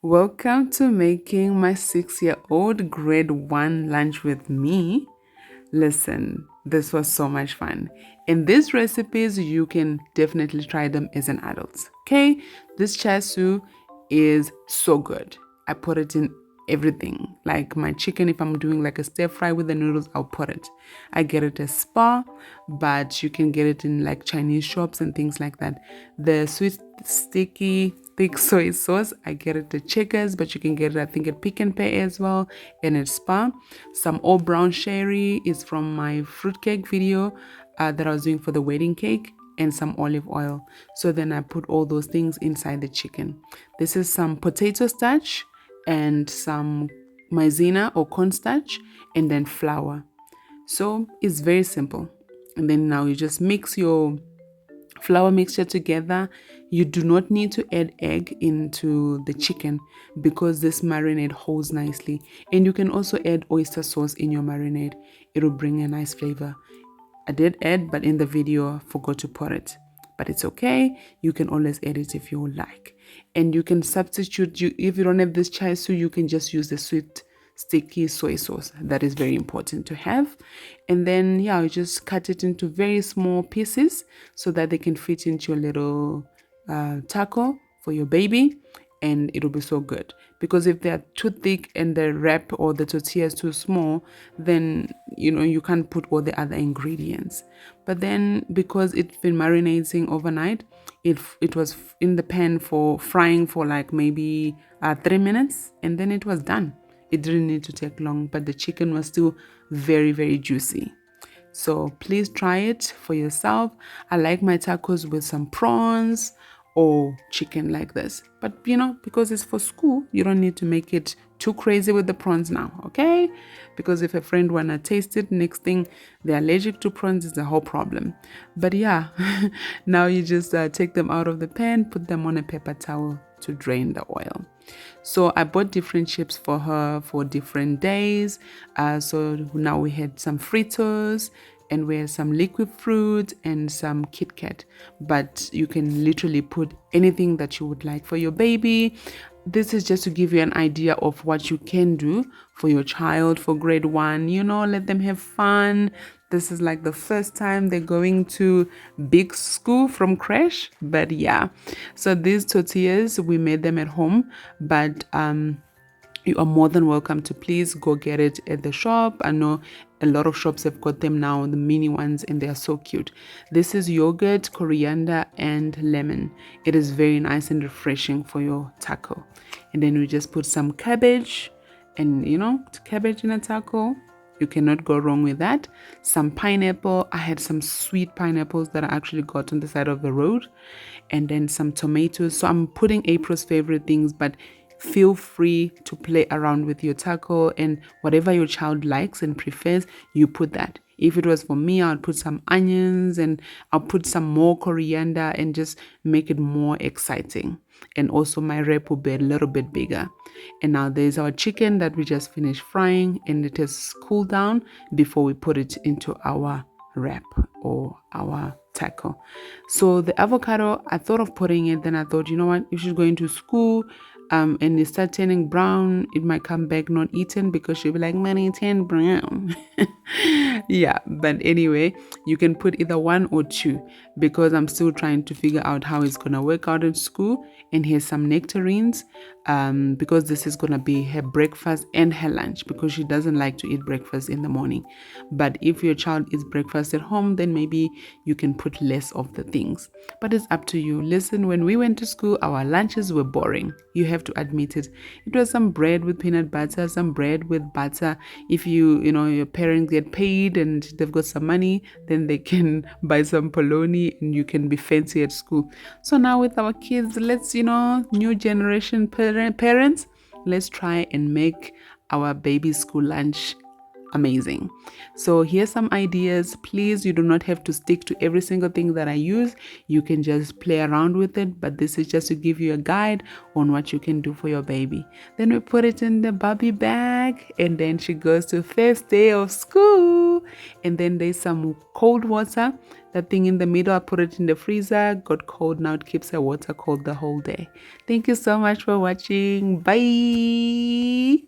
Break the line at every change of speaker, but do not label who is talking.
Welcome to making my 6-year-old grade 1 lunch with me. Listen, this was so much fun. And these recipes, you can definitely try them as an adult. Okay, this chasu is so good. I put it in everything. Like my chicken, if I'm doing like a stir fry with the noodles, I'll put it. I get it at Spa, but you can get it in like Chinese shops and things like that. The sweet sticky thick soy sauce, I get it at Checkers, but you can get it I think at Pick and Pay as well and at Spa. Some old brown sherry is from my fruitcake video that I was doing for the wedding cake, and some olive oil. So then I put all those things inside the chicken. This is some potato starch and some maizena or cornstarch, and then flour. So it's very simple. And then now you just mix your flour mixture together. You do not need to add egg into the chicken because this marinade holds nicely. And you can also add oyster sauce in your marinade. It'll bring a nice flavor. I did add, but in the video I forgot to put it. But it's okay. You can always add it if you would like. And you can substitute, if you don't have this chai su, you can just use the sweet sticky soy sauce. That is very important to have. And then yeah, you just cut it into very small pieces so that they can fit into your little taco for your baby, and it'll be so good. Because if they're too thick and the wrap or the tortilla is too small, then you can't put all the other ingredients. But then because it's been marinating overnight, it was in the pan for frying for like maybe 3 minutes, and then it was done. It didn't need to take long, but the chicken was still very, very juicy. So please try it for yourself. I like my tacos with some prawns or chicken like this. But because it's for school, you don't need to make it too crazy with the prawns now, okay? Because if a friend wanna taste it, next thing they're allergic to prawns, is a whole problem. But yeah, now you just take them out of the pan, put them on a paper towel to drain the oil. So I bought different chips for her for different days. So now we had some Fritos, and we had some liquid fruit and some Kit Kat. But you can literally put anything that you would like for your baby. This is just to give you an idea of what you can do for your child for grade 1. Let them have fun. This is like the first time they're going to big school from crash. But yeah, so these tortillas, we made them at home, but you are more than welcome to please go get it at the shop. I know a lot of shops have got them now, the mini ones, and they are so cute. This is yogurt, coriander, and lemon. It is very nice and refreshing for your taco. And then we just put some cabbage, and cabbage in a taco, you cannot go wrong with that. Some pineapple. I had some sweet pineapples that I actually got on the side of the road. And then some tomatoes. So I'm putting April's favorite things, but feel free to play around with your taco, and whatever your child likes and prefers, you put that. If it was for me, I'll put some onions, and I'll put some more coriander and just make it more exciting. And also my wrap will be a little bit bigger. And now there's our chicken that we just finished frying, and it has cooled down before we put it into our wrap or our taco. So the avocado, I thought of putting it, then I thought, you know what, if she's going to school and it start turning brown, it might come back not eaten, because she'll be like, "Mommy, turn brown." Yeah, but anyway, you can put either one or two, because I'm still trying to figure out how it's gonna work out in school. And here's some nectarines, because this is gonna be her breakfast and her lunch, because she doesn't like to eat breakfast in the morning. But if your child eats breakfast at home, then maybe you can put less of the things, but it's up to you. Listen, when we went to school, our lunches were boring. You have to admit it. It was some bread with peanut butter, some bread with butter. If your parents get paid and they've got some money, then they can buy some polony and you can be fancy at school. So now with our kids, let's new generation parents, let's try and make our baby school lunch amazing. So here's some ideas. Please, you do not have to stick to every single thing that I use. You can just play around with it, but this is just to give you a guide on what you can do for your baby. Then we put it in the bubby bag, and then she goes to first day of school. And then there's some cold water. That thing in the middle, I put it in the freezer, got cold. Now it keeps the water cold the whole day. Thank you so much for watching. Bye.